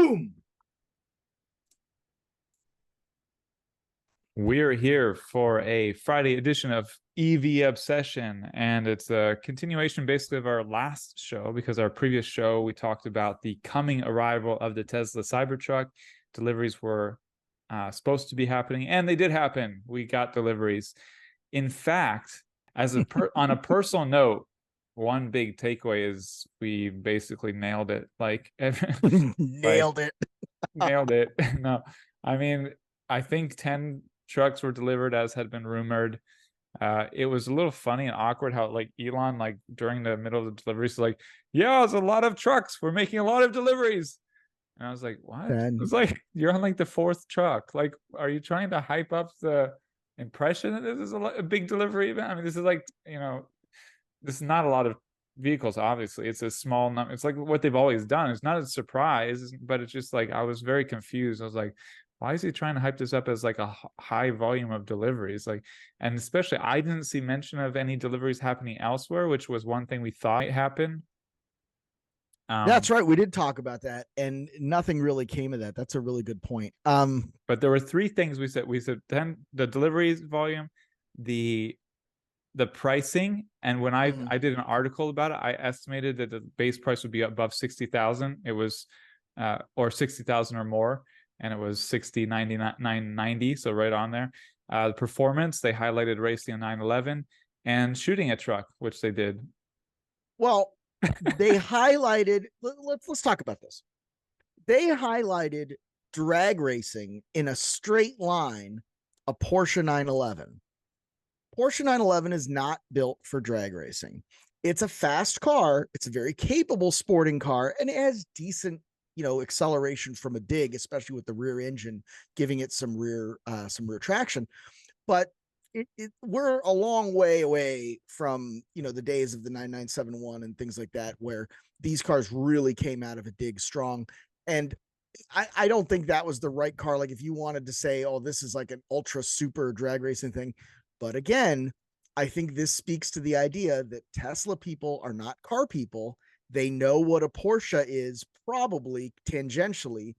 Boom. We're here for a Friday edition of EVObsession, and it's a continuation basically of our last show, because our previous show we talked about the coming arrival of the Tesla Cybertruck. Deliveries were supposed to be happening, and they did happen. We got deliveries. In fact, on a personal note, one big takeaway is we basically nailed it. Nailed it. Nailed it. No, I mean, I think 10 trucks were delivered as had been rumored. It was a little funny and awkward how Elon during the middle of the deliveries yeah, it's a lot of trucks, we're making a lot of deliveries, and I was like, what? It's like, you're on the fourth truck. Are you trying to hype up the impression that this is a big delivery event? I mean, this is this is not a lot of vehicles. Obviously, it's a small number. It's like what they've always done. It's not a surprise, but it's just I was very confused. I was like, why is he trying to hype this up as a high volume of deliveries? And especially, I didn't see mention of any deliveries happening elsewhere, which was one thing we thought might happen. That's right. We did talk about that, and nothing really came of that. That's a really good point. But there were three things we said. We said then the deliveries volume, the pricing, and when I did an article about it, I estimated that the base price would be above 60,000. It was or 60,000 or more, and it was 60,990, so right on there. The performance, they highlighted racing a 911 and shooting a truck, which they did. Well, they highlighted, let's talk about this. They highlighted drag racing in a straight line, a Porsche 911. Porsche 911 is not built for drag racing. It's a fast car. It's a very capable sporting car, and it has decent, acceleration from a dig, especially with the rear engine giving it some rear traction. But we're a long way away from, the days of the 9971 and things like that, where these cars really came out of a dig strong. And I don't think that was the right car. If you wanted to say, oh, this is an ultra super drag racing thing. But again, I think this speaks to the idea that Tesla people are not car people. They know what a Porsche is, probably tangentially.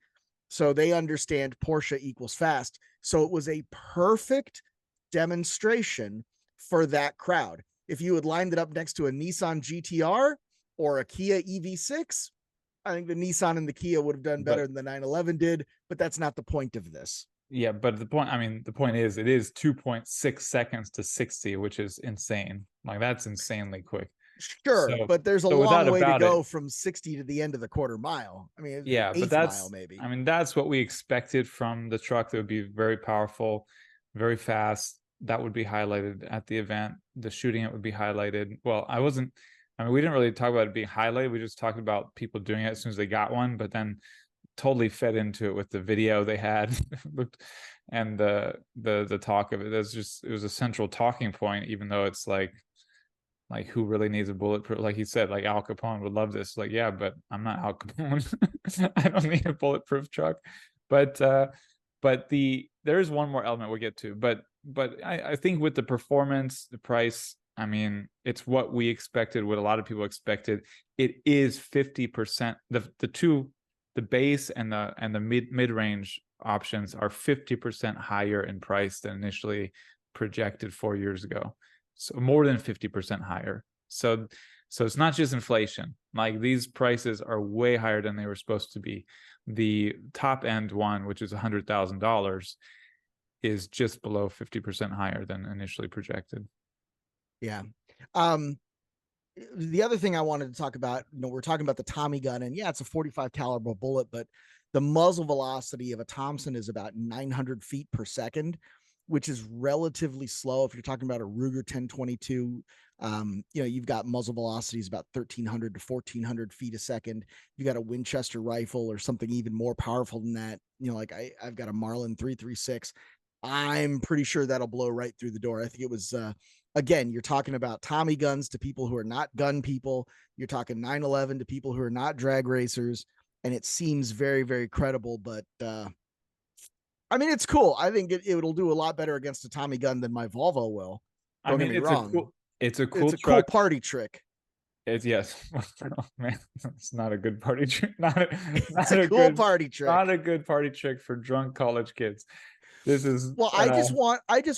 So they understand Porsche equals fast. So it was a perfect demonstration for that crowd. If you had lined it up next to a Nissan GTR or a Kia EV6, I think the Nissan and the Kia would have done better than the 911 did, but that's not the point of this. Yeah, but the point is, it is 2.6 seconds to 60, which is insane. That's insanely quick. Sure, but there's a long way to go from 60 to the end of the quarter mile. I mean, yeah, but that's mile maybe. I mean, that's what we expected from the truck. That would be very powerful, very fast. That would be highlighted at the event. The shooting it would be highlighted. Well, we didn't really talk about it being highlighted. We just talked about people doing it as soon as they got one, but then totally fed into it with the video they had and the talk of it. It was a central talking point, even though it's who really needs a bulletproof? Like he said, Al Capone would love this. Yeah, but I'm not Al Capone. I don't need a bulletproof truck. But there is one more element we'll get to. But I think with the performance, the price, it's what we expected, what a lot of people expected. It is 50%. The base and the mid-range options are 50% higher in price than initially projected 4 years ago. So more than 50% higher. So it's not just inflation. These prices are way higher than they were supposed to be. The top end one, which is $100,000, is just below 50% higher than initially projected. Yeah. The other thing I wanted to talk about, we're talking about the Tommy gun, and yeah, it's a 45 caliber bullet, but the muzzle velocity of a Thompson is about 900 feet per second, which is relatively slow. If you're talking about a Ruger 1022, you've got muzzle velocities about 1,300 to 1,400 feet a second. You got a Winchester rifle or something even more powerful than that. I've got a Marlin 336. I'm pretty sure that'll blow right through the door. I think it was, again, you're talking about Tommy guns to people who are not gun people. You're talking 911 to people who are not drag racers. And it seems very, very credible, but, it's cool. I think it'll do a lot better against a Tommy gun than my Volvo will. Don't get me wrong. It's a cool truck. Cool party trick. It's yes. Oh, man, it's not a good party trick. It's a cool party trick. Not a good party trick for drunk college kids. This is Well, I just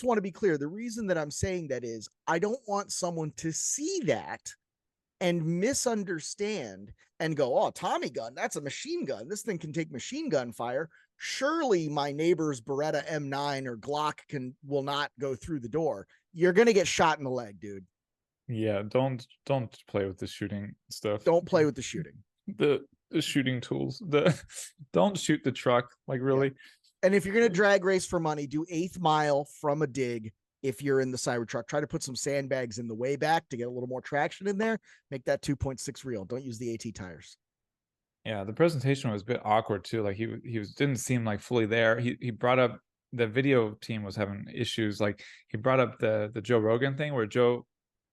want to be clear. The reason that I'm saying that is I don't want someone to see that and misunderstand and go, "Oh, Tommy gun, that's a machine gun. This thing can take machine gun fire. Surely my neighbor's Beretta M9 or Glock will not go through the door." You're going to get shot in the leg, dude. Yeah, don't play with the shooting stuff. Don't play with the shooting. The shooting tools. Don't shoot the truck, like, really. Yeah. And if you're going to drag race for money, do 8th mile from a dig. If you're in the Cybertruck, try to put some sandbags in the way back to get a little more traction in there. Make that 2.6 real. Don't use the AT tires. Yeah, the presentation was a bit awkward too. Like, he didn't seem like fully there. He brought up, the video team was having issues. Like, he brought up the Joe Rogan thing where Joe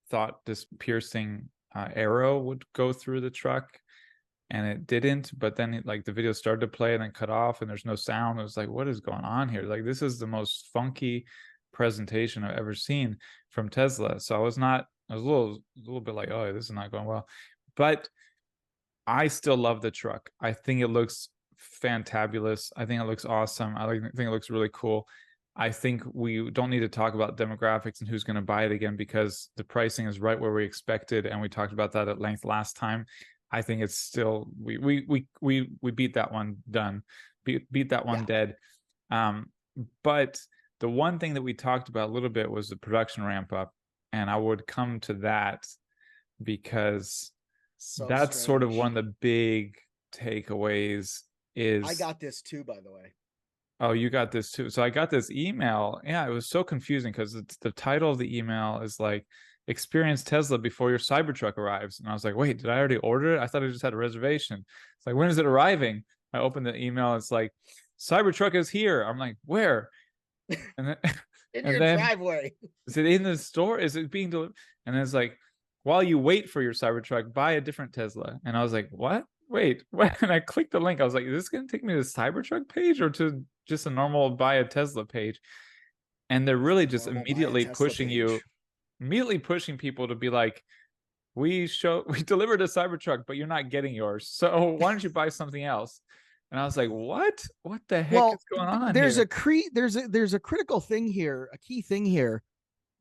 thought this piercing arrow would go through the truck, and it didn't. But then like the video started to play and then cut off, and there's no sound. It was like, what is going on here? Like, this is the most funky presentation I've ever seen from Tesla. So I was a little bit like, oh, this is not going well. But I still love the truck. I think it looks fantabulous. I think it looks awesome. I think it looks really cool. I think we don't need to talk about demographics and who's going to buy it again, because the pricing is right where we expected, and we talked about that at length last time. I think it's still, we beat that one done, beat that one dead. But the one thing that we talked about a little bit was the production ramp up, and I would come to that because that's sort of one of the big takeaways. I got this too, by the way. Oh, you got this too. So I got this email. Yeah, it was so confusing because the title of the email is like, experience Tesla before your Cybertruck arrives. And I was like, wait, did I already order it? I thought I just had a reservation. It's like, when is it arriving? I opened the email. It's like, Cybertruck is here. I'm like, where? And then, in your driveway. Is it in the store? Is it being delivered? And it's like, while you wait for your Cybertruck, buy a different Tesla. And I was like, what? Wait, what? And I clicked the link. I was like, is this going to take me to the Cybertruck page or to just a normal buy a Tesla page? And they're really just immediately pushing you, immediately pushing people to be like, we delivered a Cybertruck, but you're not getting yours. So why don't you buy something else? And I was like, what the heck is going on? There's a critical thing here, a key thing here.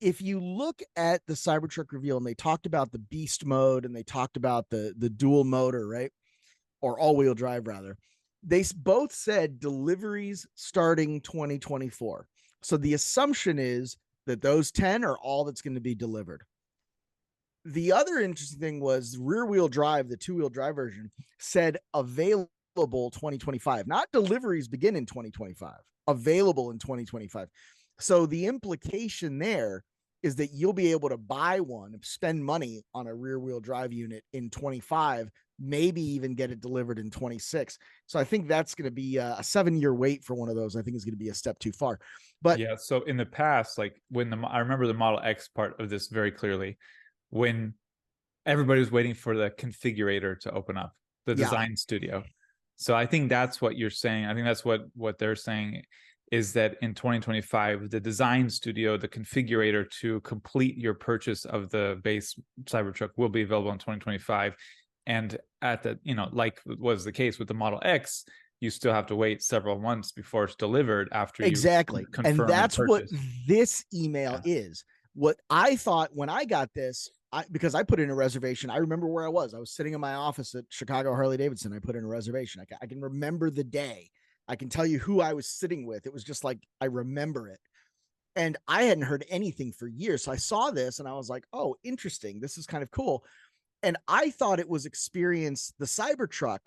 If you look at the Cybertruck reveal, and they talked about the beast mode, and they talked about the dual motor, right? Or all-wheel drive, rather. They both said deliveries starting 2024. So the assumption is that those 10 are all that's going to be delivered. The other interesting thing was rear-wheel drive, the two-wheel drive version, said available 2025. Not deliveries begin in 2025. Available in 2025. So the implication there is that you'll be able to buy one, spend money on a rear-wheel drive unit in 25, maybe even get it delivered in 26. So I think that's going to be a 7-year wait for one of those. I think is going to be a step too far. But yeah, so in the past, like I remember the Model X part of this very clearly, when everybody was waiting for the configurator to open up, the design studio. So I think that's what you're saying. I think that's what they're saying, is that in 2025, the design studio, the configurator to complete your purchase of the base Cybertruck will be available in 2025. And at the, like was the case with the Model X, you still have to wait several months before it's delivered after you confirm. And that's what this email is. What I thought when I got this, because I put in a reservation. I remember where I was. I was sitting in my office at Chicago Harley-Davidson. I put in a reservation. I can remember the day. I can tell you who I was sitting with. It was just like, I remember it. And I hadn't heard anything for years. So I saw this and I was like, oh, interesting. This is kind of cool. And I thought it was experience the Cybertruck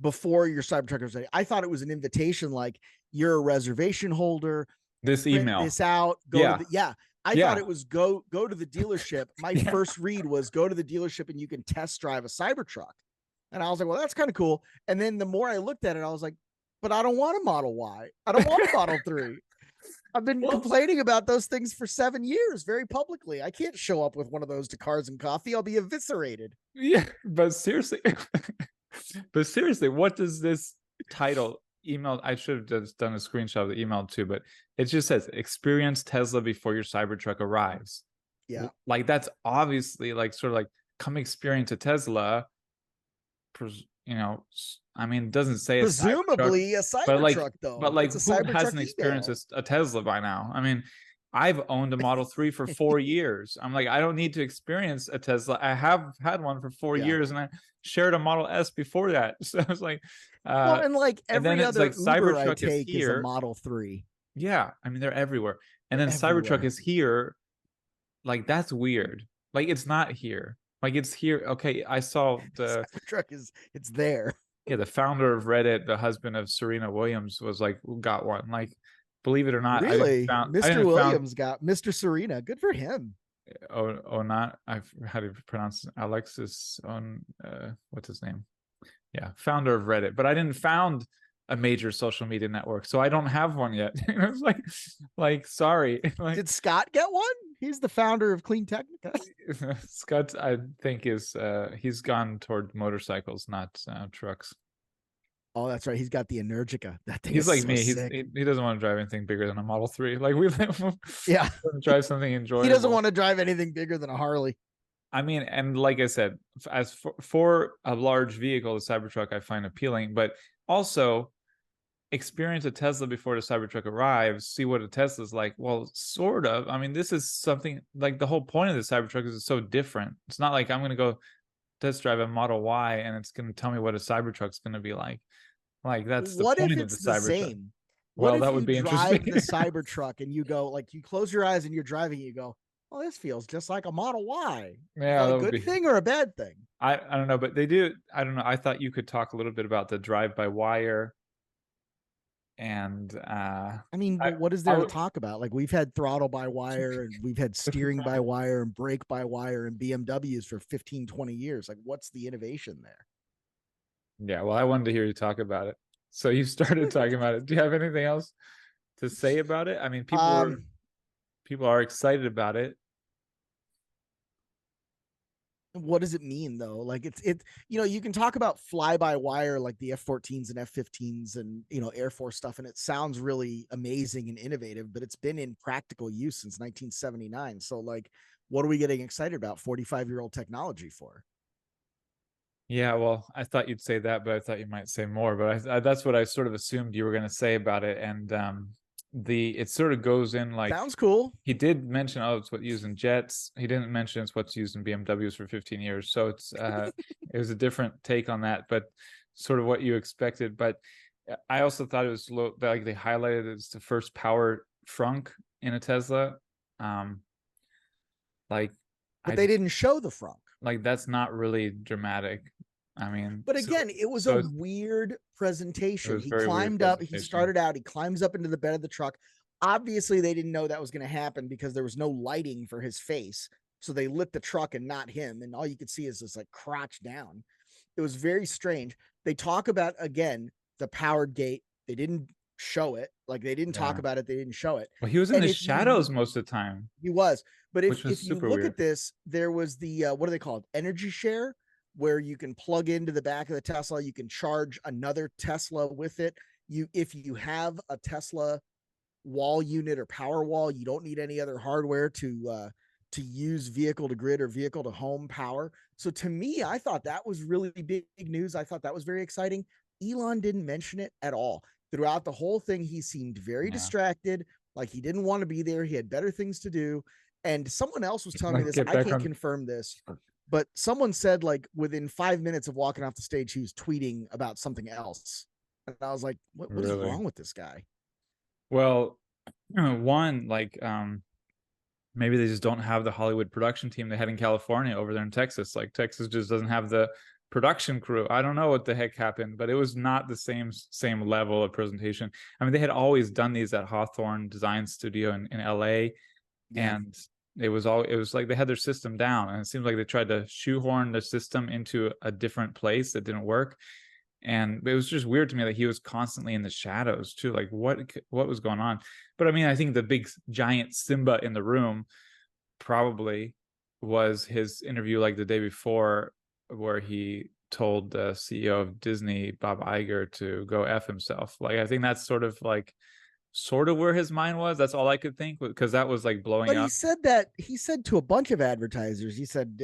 before your Cybertruck was ready. I thought it was an invitation, like you're a reservation holder. This email. This out. I thought it was go to the dealership. My first read was go to the dealership and you can test drive a Cybertruck. And I was like, well, that's kind of cool. And then the more I looked at it, I was like, but I don't want a Model Y. I don't want a Model 3. I've been complaining about those things for 7 years very publicly. I can't show up with one of those to Cars and Coffee. I'll be eviscerated. Yeah, but seriously, what does this title email? I should have just done a screenshot of the email too, but it just says experience Tesla before your Cybertruck arrives. Yeah. Like that's obviously like sort of like come experience a Tesla. You know, I mean, it doesn't say a Cybertruck, Presumably a but like, Cybertruck, though. like, It's a who Cybertruck hasn't email. experienced a Tesla by now? I mean, I've owned a Model 3 for 4 years. I'm like, I don't need to experience a Tesla. I have had one for 4 Yeah. years, and I shared a Model S before that. So I was like, Well, and like and then every it's other like Uber I Cybertruck is take is a here. Model 3. Yeah, I mean, they're everywhere. And then Cybertruck Everywhere. is here. Like, that's weird. Like, it's not here. Like, it's here. Okay, I saw the Cybertruck it's there. yeah, the founder of Reddit, the husband of Serena Williams, was like, got one. Like, believe it or not, Really? I Mr. didn't found Williams got Mr. Serena. Good for him. not how do you pronounce it? Alexis on what's his name? Yeah, founder of Reddit. But I didn't found a major social media network, so I don't have one yet. I was like sorry. Like, did Scott get one? He's the founder of Clean Technica. Scott, I think, is he's gone toward motorcycles, not trucks. Oh, that's right. He's got the Energica. That thing He's is like so me. sick. He doesn't want to drive anything bigger than a Model 3. Like, we Yeah. drive something enjoyable. He doesn't want to drive anything bigger than a Harley. I mean, and like I said, as for a large vehicle, the Cybertruck I find appealing, but also experience a Tesla before the Cybertruck arrives, see what a Tesla's like. Well, sort of. I mean, this is something like the whole point of the Cybertruck is it's so different. It's not like I'm going to go test drive a Model Y and it's going to tell me what a Cybertruck's going to be like. Like, that's the What if point of the it's the Cybertruck. same? What Well, if that you would be drive interesting. the Cybertruck and you go, like, you close your eyes and you're driving, you go, well, this feels just like a Model Y. Yeah, a that would good be. thing or a bad thing? I don't know, but they do. I don't know. I thought you could talk a little bit about the drive-by-wire. And I mean, but what is there to talk about? Like, we've had throttle by wire and we've had steering by wire and brake by wire and BMWs for 15, 20 years. Like, what's the innovation there? Yeah, well, I wanted to hear you talk about it. So you started talking about it. Do you have anything else to say about it? I mean, people are excited about it. What does it mean though? Like, it's you can talk about fly by wire like the F-14s and F-15s and Air Force stuff, and it sounds really amazing and innovative, but it's been in practical use since 1979. So like, what are we getting excited about 45-year-old technology for? Yeah, well, I thought you'd say that, but I thought you might say more. But that's what I sort of assumed you were going to say about it. And it sort of goes in like, sounds cool. He did mention, it's what used in jets. He didn't mention it's what's used in BMWs for 15 years. So it's it was a different take on that, but sort of what you expected. But I also thought it was like they highlighted it as the first power frunk in a Tesla. Like, but they didn't show the frunk. Like, that's not really dramatic. I mean, but again, it was a weird presentation. He climbed up, he started out, he climbs up into the bed of the truck. Obviously, they didn't know that was going to happen because there was no lighting for his face. So they lit the truck and not him. And all you could see is this like crotch down. It was very strange. They talk about, again, the powered gate. They didn't show it. Like, they didn't talk about it. They didn't show it. Well, he was in the shadows most of the time. He was. But if you look weird. at this, there was the, what do they call it? Energy share, where you can plug into the back of the Tesla. You can charge another Tesla with it. If you have a Tesla wall unit or power wall, you don't need any other hardware to use vehicle to grid or vehicle to home power. So to me, I thought that was really big news. I thought that was very exciting. Elon didn't mention it at all. Throughout the whole thing, he seemed very distracted, like he didn't want to be there. He had better things to do. And someone else was telling me this. I can't confirm this, but someone said like within 5 minutes of walking off the stage, he was tweeting about something else. And I was like, what is wrong with this guy? Well, one, like, maybe they just don't have the Hollywood production team they had in California over there in Texas. Like, Texas just doesn't have the production crew. I don't know what the heck happened, but it was not the same level of presentation. I mean, they had always done these at Hawthorne Design Studio in LA. Yeah. And it was like they had their system down, and it seems like they tried to shoehorn the system into a different place that didn't work. And it was just weird to me that he was constantly in the shadows too. Like, what was going on? But I mean, I think the big giant Simba in the room probably was his interview like the day before, where he told the CEO of Disney, Bob Iger, to go F himself. Like, I think that's sort of where his mind was. That's all I could think, because that was like blowing up. He said to a bunch of advertisers, he said,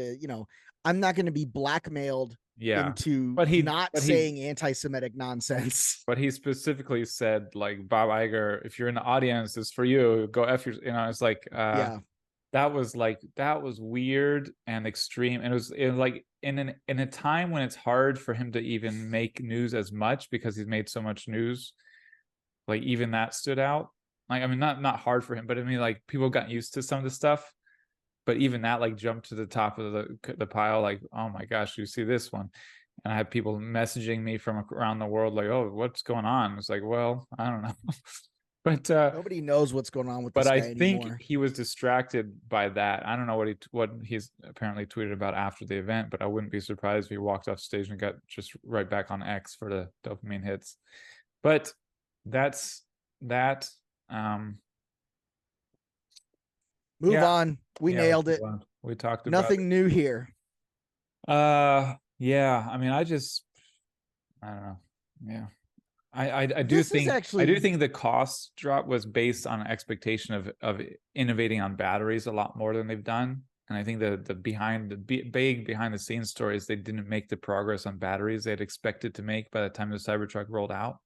I'm not going to be blackmailed Yeah, into but not saying anti-Semitic nonsense. but he specifically said, like, Bob Iger, if you're in the audience, it's for you. Go F your, it's like, Yeah. that was weird and extreme. And it was like in a time when it's hard for him to even make news as much because he's made so much news. Like, even that stood out. Like, I mean, not hard for him, but I mean, like, people got used to some of the stuff. But even that, like, jumped to the top of the pile. Like, oh my gosh, you see this one? And I had people messaging me from around the world, like, oh, what's going on? It's like, well, I don't know. But nobody knows what's going on with but this I guy think anymore. he was distracted by that. I don't know what he's apparently tweeted about after the event, but I wouldn't be surprised if he walked off stage and got just right back on X for the dopamine hits. But that's that. Move on. We nailed it. We talked about nothing new here. Yeah. I mean, I don't know. Yeah. I do This is think actually, I do think the cost drop was based on an expectation of innovating on batteries a lot more than they've done. And I think the big behind the scenes story is they didn't make the progress on batteries they had expected to make by the time the Cybertruck rolled out.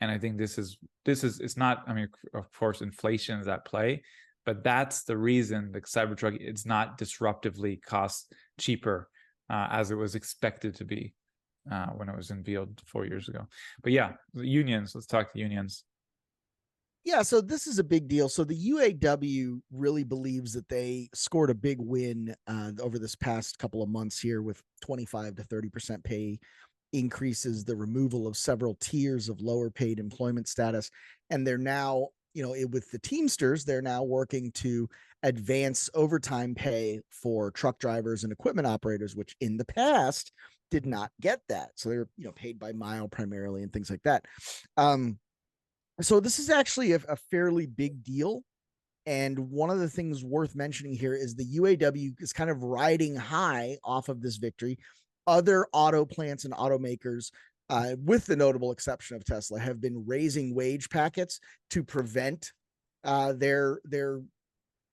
And I think this is it's not, I mean, of course, inflation is at play, but that's the reason the Cybertruck is not disruptively cost cheaper as it was expected to be when it was unveiled 4 years ago. But yeah, the unions. Let's talk to unions. Yeah, so this is a big deal. So the UAW really believes that they scored a big win over this past couple of months here with 25 to 30% pay increases, the removal of several tiers of lower paid employment status. And they're now, with the Teamsters, they're now working to advance overtime pay for truck drivers and equipment operators, which in the past did not get that. So they're, paid by mile primarily and things like that. So this is actually a fairly big deal. And one of the things worth mentioning here is the UAW is kind of riding high off of this victory. Other auto plants and automakers, with the notable exception of Tesla, have been raising wage packets to prevent their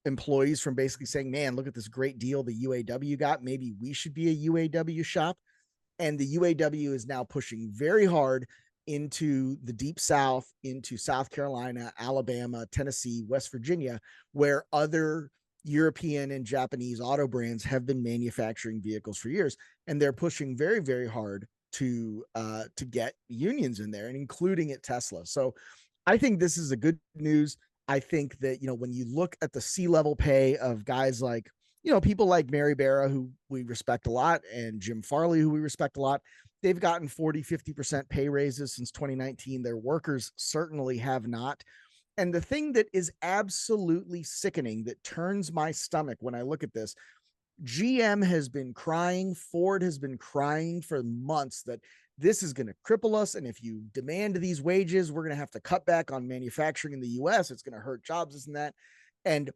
employees from basically saying, man, look at this great deal the UAW got. Maybe we should be a UAW shop. And the UAW is now pushing very hard into the deep South, into South Carolina, Alabama, Tennessee, West Virginia, where other European and Japanese auto brands have been manufacturing vehicles for years. And they're pushing very, very hard to get unions in there, and including at Tesla. So I think this is a good news. I think that, when you look at the C-level pay of guys like, people like Mary Barra, who we respect a lot, and Jim Farley, who we respect a lot, they've gotten 40, 50% pay raises since 2019. Their workers certainly have not. And the thing that is absolutely sickening, that turns my stomach when I look at this, GM has been crying, Ford has been crying for months that this is going to cripple us. And if you demand these wages, we're going to have to cut back on manufacturing in the US. It's going to hurt jobs, this and that. And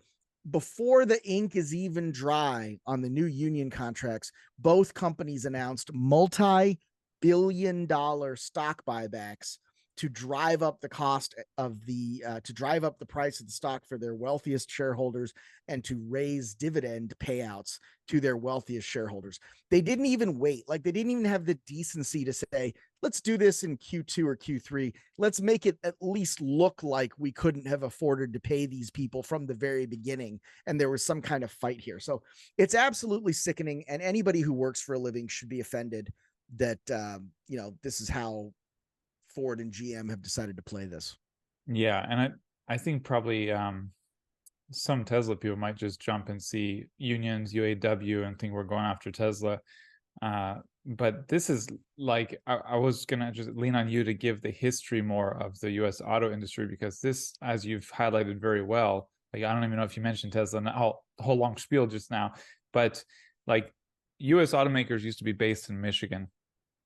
before the ink is even dry on the new union contracts, both companies announced multi-billion-dollar stock buybacks to drive up the cost of to drive up the price of the stock for their wealthiest shareholders and to raise dividend payouts to their wealthiest shareholders. They didn't even wait. Like, they didn't even have the decency to say, let's do this in Q2 or Q3. Let's make it at least look like we couldn't have afforded to pay these people from the very beginning, and there was some kind of fight here. So it's absolutely sickening, and anybody who works for a living should be offended that this is how Ford and GM have decided to play this. Yeah, and I think probably some Tesla people might just jump and see unions, UAW, and think we're going after Tesla. But this is like, I was gonna just lean on you to give the history more of the U.S. auto industry, because this, as you've highlighted very well, like, I don't even know if you mentioned Tesla and the whole long spiel just now, but like, U.S. automakers used to be based in Michigan.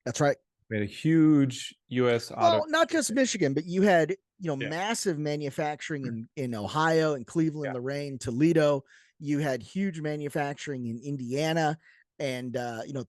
That's right. We had a huge U.S. auto. Well, not just Michigan, but you had, massive manufacturing in Ohio and Cleveland, Lorain, Toledo. You had huge manufacturing in Indiana. And,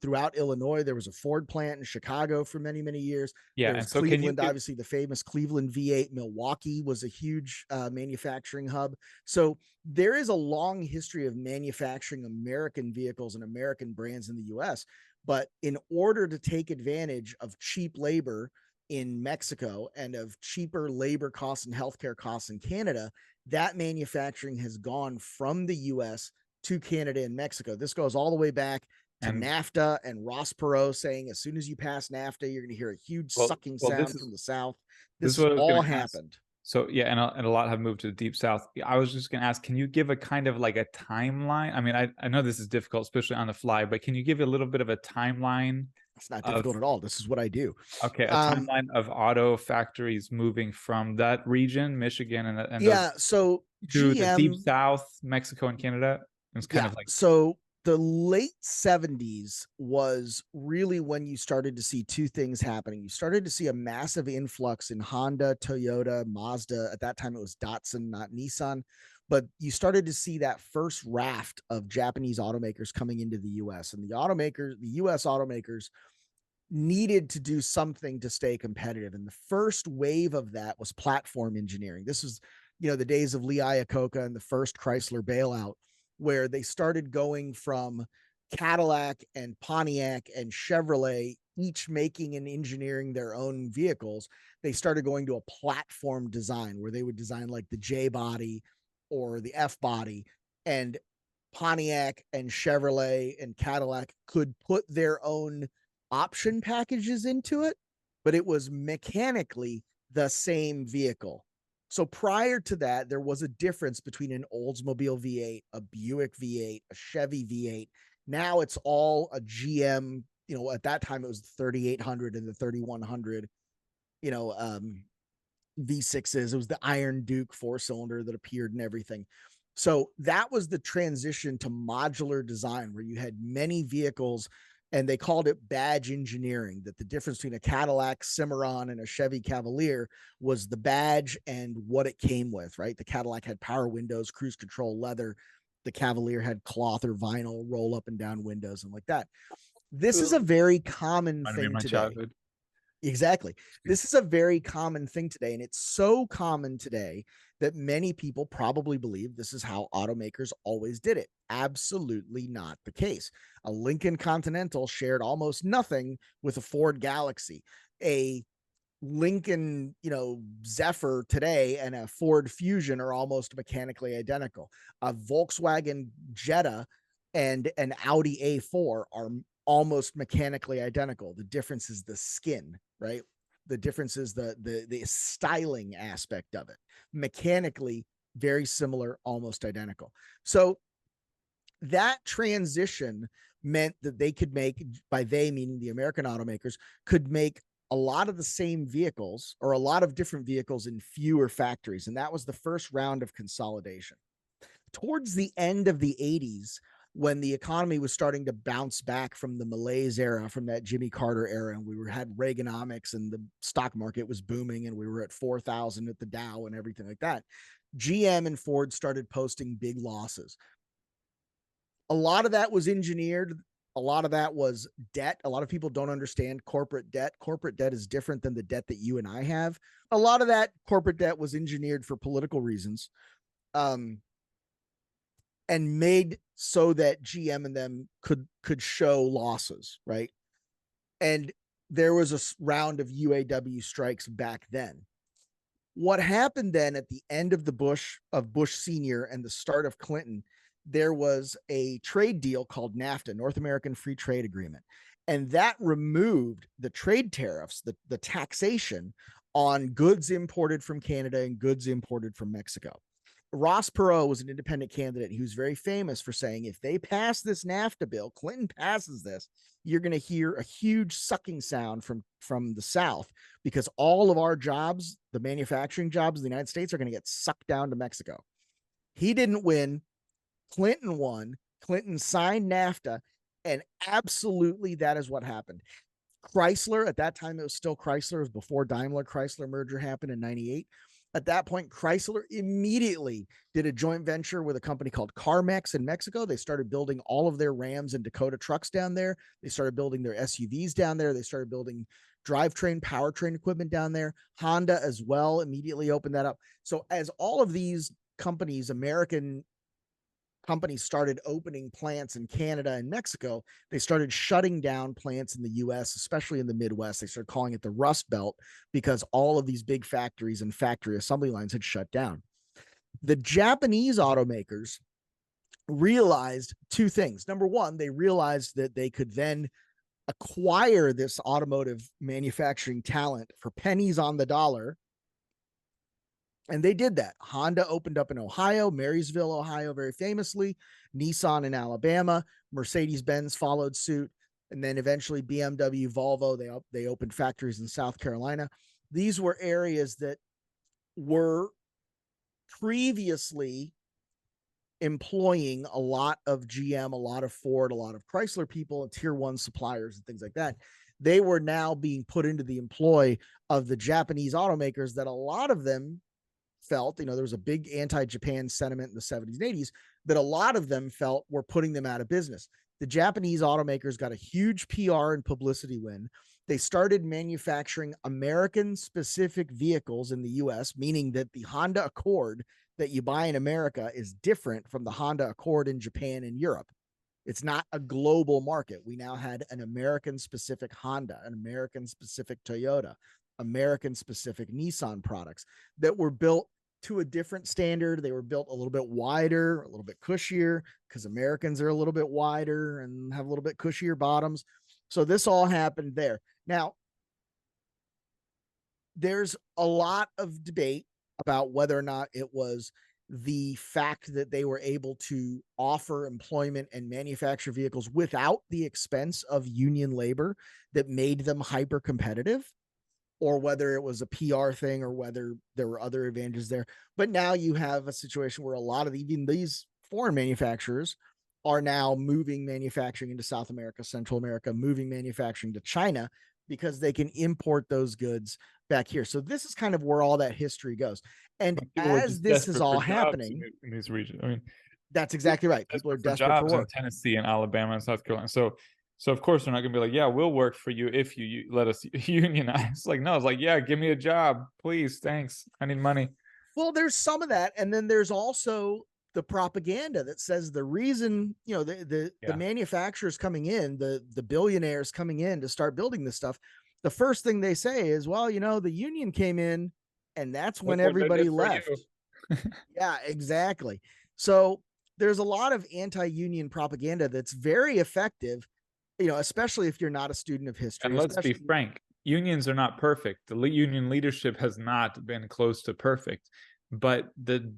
throughout Illinois, there was a Ford plant in Chicago for many, many years. Yeah, There was and so can you Cleveland, give obviously the famous Cleveland V8. Milwaukee was a huge manufacturing hub. So there is a long history of manufacturing American vehicles and American brands in the US. But in order to take advantage of cheap labor in Mexico and of cheaper labor costs and healthcare costs in Canada, that manufacturing has gone from the US to Canada and Mexico. This goes all the way back to and NAFTA and Ross Perot saying, as soon as you pass NAFTA, you're going to hear a huge sucking well, sound from the South. this This is has what I was all going to ask. happened. So yeah, and a lot have moved to the deep south. I was just going to ask, can you give a kind of like a timeline? I mean, I know this is difficult, especially on the fly, but can you give a little bit of a timeline It's not of difficult at all. This is what I do. okay, a timeline of auto factories moving from that region, Michigan, and those Yeah. So to the deep GM, south, Mexico and Canada? It's kind yeah. of like So the late 70s was really when you started to see two things happening. You started to see a massive influx in Honda, Toyota, Mazda. At that time, it was Datsun, not Nissan. But you started to see that first raft of Japanese automakers coming into the US. And the US automakers needed to do something to stay competitive. And the first wave of that was platform engineering. This was, the days of Lee Iacocca and the first Chrysler bailout, where they started going from Cadillac and Pontiac and Chevrolet, each making and engineering their own vehicles. They started going to a platform design where they would design like the J body or the F body. And Pontiac and Chevrolet and Cadillac could put their own option packages into it, but it was mechanically the same vehicle. So prior to that, there was a difference between an Oldsmobile V8, a Buick V8, a Chevy V8. Now it's all a GM. At that time it was the 3800 and the 3100. V6s. It was the Iron Duke 4-cylinder that appeared and everything. So that was the transition to modular design, where you had many vehicles, and they called it badge engineering, that the difference between a Cadillac Cimarron and a Chevy Cavalier was the badge and what it came with, right? The Cadillac had power windows, cruise control, leather. The Cavalier had cloth or vinyl roll up and down windows and like that. This is a very common thing my today. childhood. Exactly. This is a very common thing today. And it's so common today that many people probably believe this is how automakers always did it. Absolutely not the case. A Lincoln Continental shared almost nothing with a Ford Galaxy. A Lincoln, Zephyr today and a Ford Fusion are almost mechanically identical. A Volkswagen Jetta and an Audi A4 are almost mechanically identical. The difference is the skin, right? The difference is the styling aspect of it. Mechanically, very similar, almost identical. So that transition meant that they could make, by they meaning the American automakers, could make a lot of the same vehicles or a lot of different vehicles in fewer factories. And that was the first round of consolidation. Towards the end of the 80s, when the economy was starting to bounce back from the malaise era, from that Jimmy Carter era, and had Reaganomics and the stock market was booming and we were at 4,000 at the Dow and everything like that, GM and Ford started posting big losses. A lot of that was engineered. A lot of that was debt. A lot of people don't understand corporate debt. Corporate debt is different than the debt that you and I have. A lot of that corporate debt was engineered for political reasons. And made so that GM and them could show losses, right? And there was a round of UAW strikes back then. What happened then at the end of Bush Senior and the start of Clinton, there was a trade deal called NAFTA, North American Free Trade Agreement. And that removed the trade tariffs, the taxation on goods imported from Canada and goods imported from Mexico. Ross Perot was an independent candidate. He was very famous for saying, if they pass this NAFTA bill, Clinton passes this, you're going to hear a huge sucking sound from the South, because all of our jobs, the manufacturing jobs in the United States, are going to get sucked down to Mexico. He didn't win. Clinton won. Clinton signed NAFTA, and absolutely that is what happened. Chrysler, at that time, it was still Chrysler. It was before Daimler Chrysler merger happened in 98. At that point, Chrysler immediately did a joint venture with a company called CarMax in Mexico. They started building all of their Rams and Dakota trucks down there. They started building their SUVs down there. They started building drivetrain, powertrain equipment down there. Honda as well immediately opened that up. So as all of these companies, American companies, started opening plants in Canada and Mexico, they started shutting down plants in the US, especially in the Midwest. They started calling it the Rust Belt because all of these big factories and factory assembly lines had shut down. The Japanese automakers realized two things. Number one, they realized that they could then acquire this automotive manufacturing talent for pennies on the dollar. And they did that. Honda opened up in Ohio, Marysville, Ohio, very famously. Nissan in Alabama. Mercedes-Benz followed suit. And then eventually BMW, Volvo, they opened factories in South Carolina. These were areas that were previously employing a lot of GM, a lot of Ford, a lot of Chrysler people and tier one suppliers and things like that. They were now being put into the employ of the Japanese automakers that a lot of them felt, there was a big anti-Japan sentiment in the 70s and 80s that a lot of them felt were putting them out of business. The Japanese automakers got a huge PR and publicity win. They started manufacturing American specific vehicles in the US, meaning that the Honda Accord that you buy in America is different from the Honda Accord in Japan and Europe. It's not a global market. We now had an American specific Honda, an American specific Toyota, American specific Nissan products that were built to a different standard. They were built a little bit wider, a little bit cushier, because Americans are a little bit wider and have a little bit cushier bottoms. So this all happened there. Now, there's a lot of debate about whether or not it was the fact that they were able to offer employment and manufacture vehicles without the expense of union labor that made them hyper competitive, or whether it was a PR thing, or whether there were other advantages there. But now you have a situation where a lot of even these foreign manufacturers are now moving manufacturing into South America, Central America, moving manufacturing to China because they can import those goods back here. So this is kind of where all that history goes. And as this is all happening in these regions, I mean, that's exactly right. People are desperate for work. In Tennessee and Alabama and South Carolina. So of course they're not going to be like, yeah, we'll work for you if you let us unionize. Like, no, it's like, yeah, give me a job, please, thanks, I need money. Well, there's some of that, and then there's also the propaganda that says the reason, the manufacturers coming in, the billionaires coming in to start building this stuff, the first thing they say is, well, the union came in and that's when everybody left. Yeah, exactly. So there's a lot of anti-union propaganda that's very effective, especially if you're not a student of history. And let's be frank, unions are not perfect. The union leadership has not been close to perfect, but the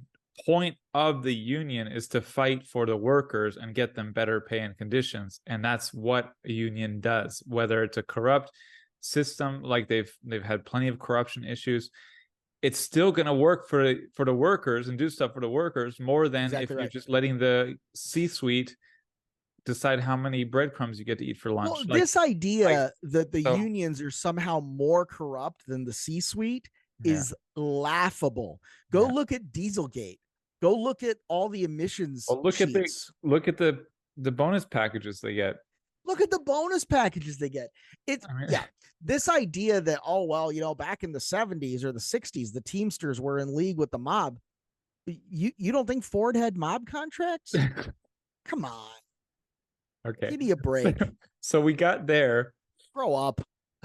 point of the union is to fight for the workers and get them better pay and conditions. And that's what a union does, whether it's a corrupt system, like they've had plenty of corruption issues. It's still going to work for the workers and do stuff for the workers more than if you're just letting the C-suite decide how many breadcrumbs you get to eat for lunch. Well, this idea that the unions are somehow more corrupt than the C-suite is laughable. Go look at Dieselgate. Go look at all the emissions. Look at the bonus packages they get. Look at the bonus packages they get. This idea that, oh, well, back in the 70s or the 60s, the Teamsters were in league with the mob. You don't think Ford had mob contracts? Come on. Okay. Give me a break. So we got there. Grow up.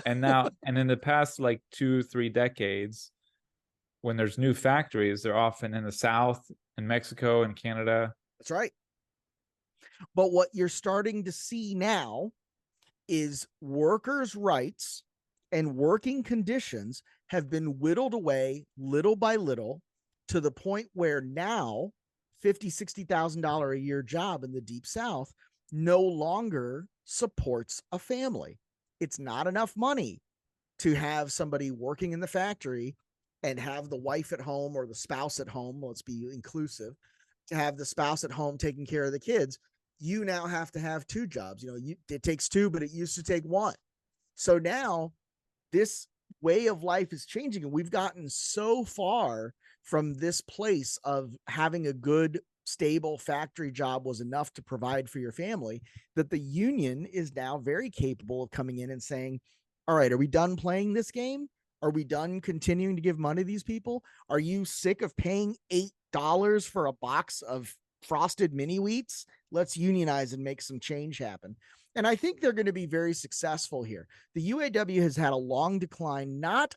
And now, and in the past, like 2-3 decades, when there's new factories, they're often in the South, in Mexico and Canada. That's right. But what you're starting to see now is workers' rights and working conditions have been whittled away little by little to the point where now $50,000-$60,000 a year job in the Deep South no longer supports a family. It's not enough money to have somebody working in the factory and have the wife at home or the spouse at home. Let's be inclusive, to have the spouse at home taking care of the kids. You now have to have 2 jobs. It takes 2, but it used to take 1. So now this way of life is changing, and we've gotten so far from this place of having a good, stable factory job was enough to provide for your family, that the union is now very capable of coming in and saying, all right, are we done playing this game? Are we done continuing to give money to these people? Are you sick of paying $8 for a box of frosted mini wheats? Let's unionize and make some change happen. And I think they're going to be very successful here. The UAW has had a long decline, not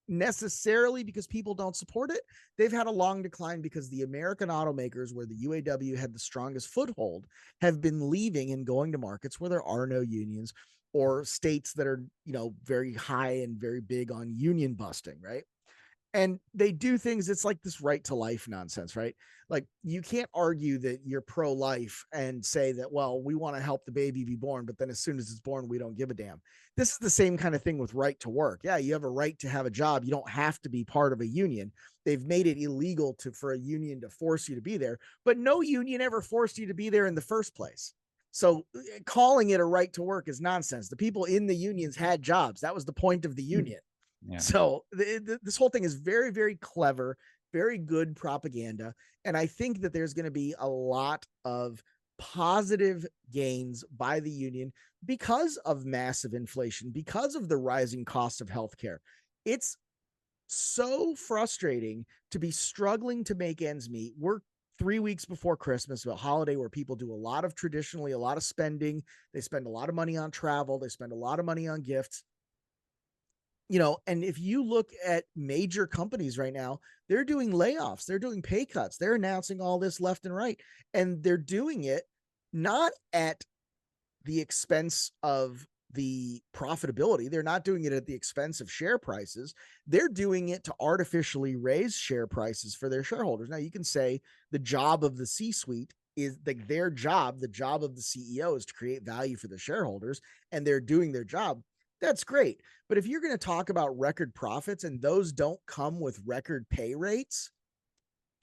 necessarily because people don't support it. They've had a long decline because the American automakers, where the UAW had the strongest foothold, have been leaving and going to markets where there are no unions, or states that are, very high and very big on union busting, right? And they do things, it's like this right to life nonsense, right? Like, you can't argue that you're pro-life and say that, well, we want to help the baby be born, but then as soon as it's born, we don't give a damn. This is the same kind of thing with right to work. Yeah, you have a right to have a job. You don't have to be part of a union. They've made it illegal for a union to force you to be there, but no union ever forced you to be there in the first place. So calling it a right to work is nonsense. The people in the unions had jobs. That was the point of the union. Yeah. So this whole thing is very, very clever, very good propaganda. And I think that there's going to be a lot of positive gains by the union because of massive inflation, because of the rising cost of healthcare. It's so frustrating to be struggling to make ends meet. We're 3 weeks before Christmas, a holiday where people do a lot of spending. They spend a lot of money on travel. They spend a lot of money on gifts. And if you look at major companies right now, they're doing layoffs, they're doing pay cuts, they're announcing all this left and right, and they're doing it not at the expense of the profitability. They're not doing it at the expense of share prices. They're doing it to artificially raise share prices for their shareholders. Now, you can say the job of the C-suite is like their job. The job of the CEO is to create value for the shareholders, and they're doing their job. That's great. But if you're going to talk about record profits and those don't come with record pay rates,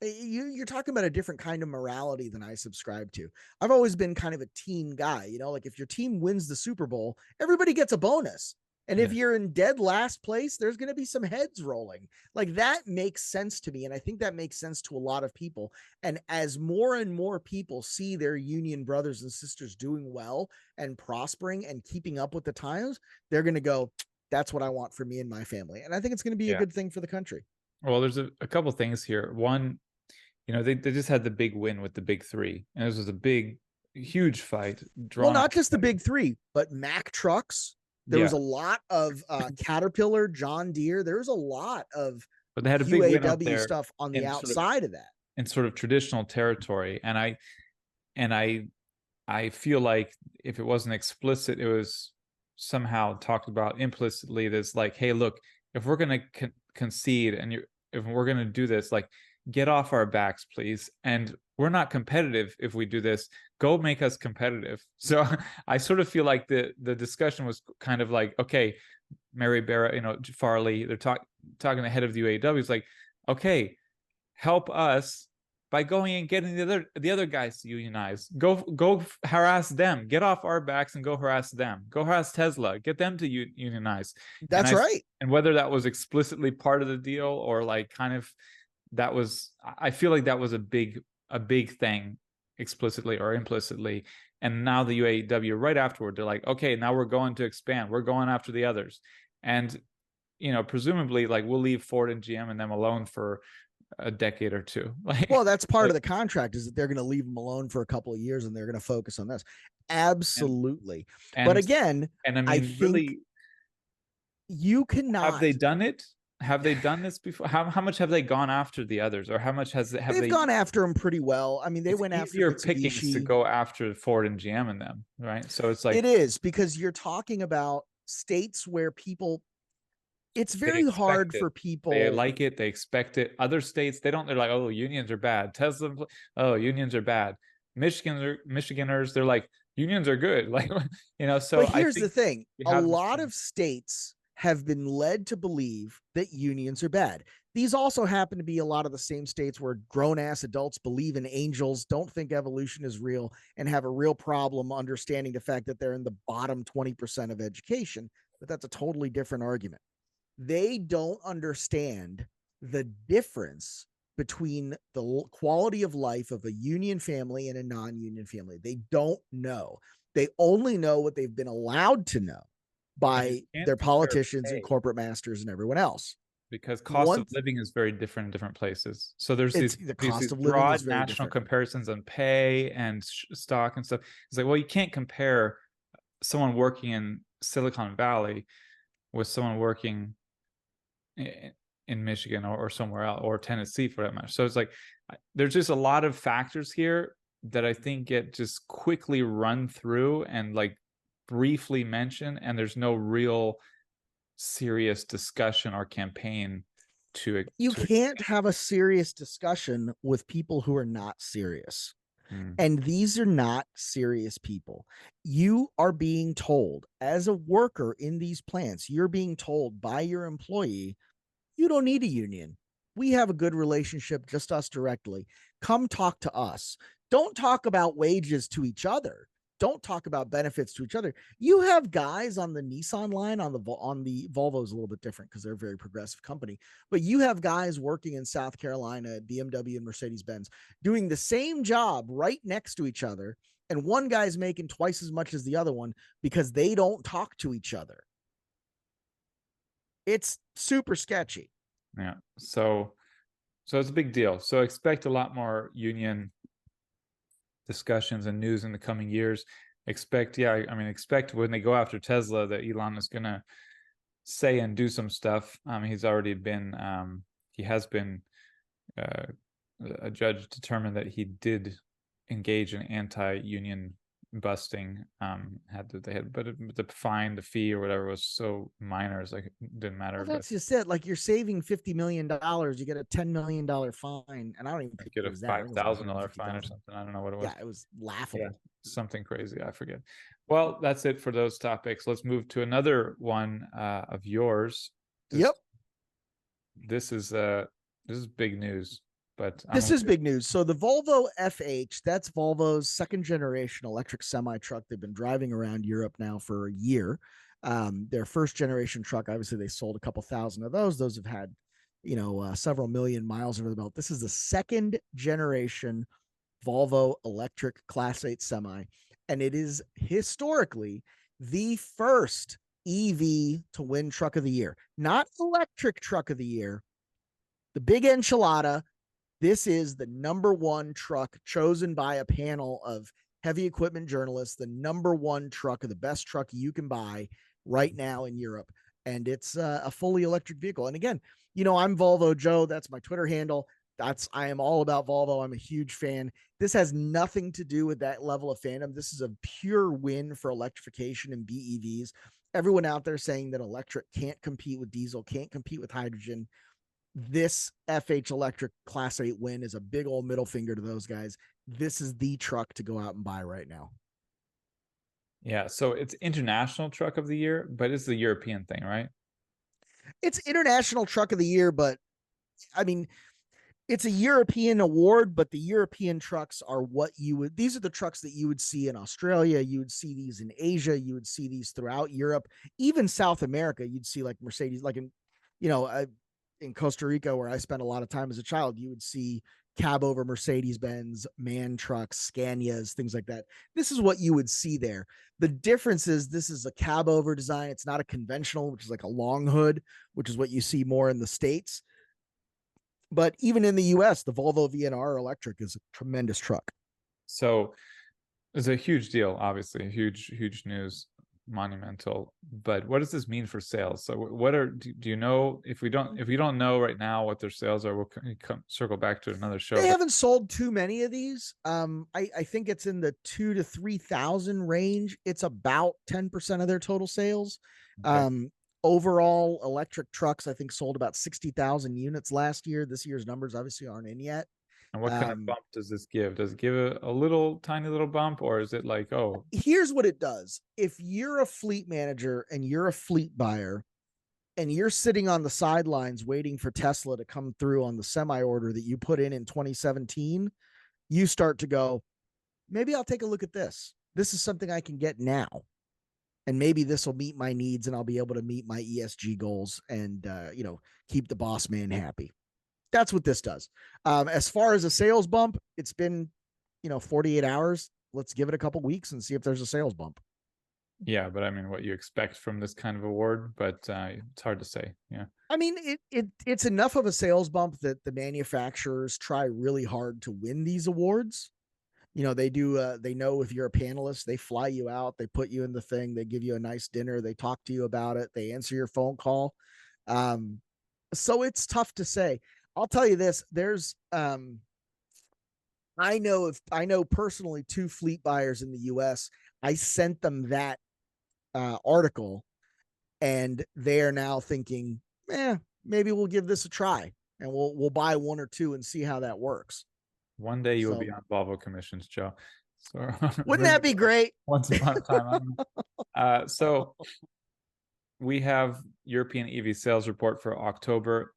you're talking about a different kind of morality than I subscribe to. I've always been kind of a team guy, like if your team wins the Super Bowl, everybody gets a bonus. And if you're in dead last place, there's going to be some heads rolling. Like, that makes sense to me. And I think that makes sense to a lot of people. And as more and more people see their union brothers and sisters doing well and prospering and keeping up with the times, they're going to go, that's what I want for me and my family. And I think it's going to be a good thing for the country. Well, there's a couple things here. One, they just had the big win with the big three. And this was a huge fight. Well, not just the big three, but Mack trucks. There was a lot of Caterpillar, John Deere. There was a lot of but they had a big UAW stuff on the outside of that. In sort of traditional territory. And I feel like if it wasn't explicit, it was somehow talked about implicitly. That's like, hey, look, if we're going to concede and if we're going to do this, like, get off our backs, please. And we're not competitive if we do this. Go make us competitive. So I sort of feel like the discussion was kind of like, okay, Mary Barra, Farley, they're talking the head of the UAW. It's like, okay, help us by going and getting the other guys to unionize. Go harass them. Get off our backs and go harass them. Go harass Tesla. Get them to unionize. That's right. And whether that was explicitly part of the deal or like kind of I feel like that was a big thing, explicitly or implicitly. And now the UAW right afterward, they're like, okay, now we're going to expand. We're going after the others. And, presumably, like, we'll leave Ford and GM and them alone for a decade or two. Well, that's part of the contract, is that they're going to leave them alone for a couple of years and they're going to focus on this. Absolutely. But again, I think really, you cannot. Have they done it? Have they done this before? How much have they gone after the others, or how much have they gone after them pretty well? I mean, they went after your pickings to go after Ford and GM and them, right? So it's like, it is, because you're talking about states where people, it's very hard for people. They like it. They expect it. Other states, they don't. They're like, oh, unions are bad. Tesla, oh, unions are bad. Michiganders, they're like, unions are good. Like, so. But here's the thing: a lot of states have been led to believe that unions are bad. These also happen to be a lot of the same states where grown-ass adults believe in angels, don't think evolution is real, and have a real problem understanding the fact that they're in the bottom 20% of education. But that's a totally different argument. They don't understand the difference between the quality of life of a union family and a non-union family. They don't know. They only know what they've been allowed to know And you by can't their compare politicians and pay corporate masters and everyone else. because cost of Once living is very different in different places. So there's it's these the these, cost these of living is broad very national different. comparisons on pay and stock and stuff. It's like, well, you can't compare someone working in Silicon Valley with someone working in Michigan or somewhere else, or Tennessee for that matter. So it's like there's just a lot of factors here that I think get just quickly run through and like briefly mentioned, and there's no real serious discussion or campaign to You to can't have a serious discussion with people who are not serious. mm, And these are not serious people. You are being told, as a worker in these plants, you're being told by your employee, you don't need a union. We have a good relationship, just us directly. Come talk to us. Don't talk about wages to each other. Don't talk about benefits to each other. You have guys on the Nissan line, on the Volvo is a little bit different because they're a very progressive company, but you have guys working in South Carolina at BMW and Mercedes-Benz doing the same job right next to each other, and one guy's making twice as much as the other one because they don't talk to each other. It's super sketchy. yeah. So it's a big deal. So expect a lot more union discussions and news in the coming years. Expect, yeah, I mean, expect when they go after Tesla that Elon is gonna say and do some stuff. He's already been, he has been, uh, a judge determined that he did engage in anti-union busting. But the fine, the fee or whatever was so minor, it's like it didn't matter. Well, But that's just it. Like, you're saving $50 million, you get a $10 million fine, and I don't even think get it a was that. I think it was like $5,000 fine or 150,000. something. I don't know what it was. Yeah, it was Yeah, laughable. something crazy. I forget. Well, that's it for those topics. Let's move to another one of yours. Yep. This is big news, but This is big news. So the Volvo FH, that's Volvo's second generation electric semi truck. They've been driving around Europe now for a year. Their first generation truck, obviously, they sold a couple thousand of those. Those have had, several million miles under the belt. This is the second generation Volvo electric Class 8 semi, and it is historically the first EV to win truck of the year, not electric truck of the year. The big enchilada. This is the number one truck chosen by a panel of heavy equipment journalists, the number one truck, or the best truck you can buy right now in Europe. And it's a fully electric vehicle. And again, I'm Volvo Joe. That's my Twitter handle. I am all about Volvo. I'm a huge fan. This has nothing to do with that level of fandom. This is a pure win for electrification and BEVs. Everyone out there saying that electric can't compete with diesel, can't compete with hydrogen. This FH electric Class 8 win is a big old middle finger to those guys. This is the truck to go out and buy right now. Yeah, so it's international truck of the year, but it's the European thing, right? It's international truck of the year, but I mean, it's a European award, but the European trucks are these are the trucks that you would see in Australia. You would see these in Asia. You would see these throughout Europe, even South America. You'd see like Mercedes, like in Costa Rica, where I spent a lot of time as a child, you would see cab over Mercedes-Benz, MAN trucks, Scanias, things like that. This is what you would see there. The difference is this is a cab over design. It's not a conventional, which is like a long hood, which is what you see more in the States. But even in the US, the Volvo VNR electric is a tremendous truck. So it's a huge deal, obviously, huge news, monumental. But what does this mean for sales? So do you know, if we don't know right now what their sales are, we'll circle back to another show. They haven't sold too many of these. I think it's in the 2,000 to 3,000 range. It's about 10% of their total sales. Okay. Overall, electric trucks, I think, sold about 60,000 units last year. This year's numbers obviously aren't in yet. And what kind of bump does this give? Does it give a little tiny little bump, or is it like, oh? Here's what it does. If you're a fleet manager and you're a fleet buyer and you're sitting on the sidelines waiting for Tesla to come through on the semi order that you put in 2017, you start to go, maybe I'll take a look at this. This is something I can get now. and maybe this will meet my needs and I'll be able to meet my ESG goals and, keep the boss man happy. That's what this does. As far as a sales bump, it's been, 48 hours. Let's give it a couple weeks and see if there's a sales bump. Yeah, but I mean, what you expect from this kind of award, but it's hard to say. Yeah. I mean, it's enough of a sales bump that the manufacturers try really hard to win these awards. They do, they know if you're a panelist, they fly you out, they put you in the thing, they give you a nice dinner, they talk to you about it, they answer your phone call. So it's tough to say. I'll tell you this, there's I know personally two fleet buyers in the US. I sent them that article, and they are now thinking, maybe we'll give this a try, and we'll buy one or two and see how that works. One day you will So, be on Volvo commissions, Joe. So wouldn't that be great? Once upon a time. So we have European EV sales report for October.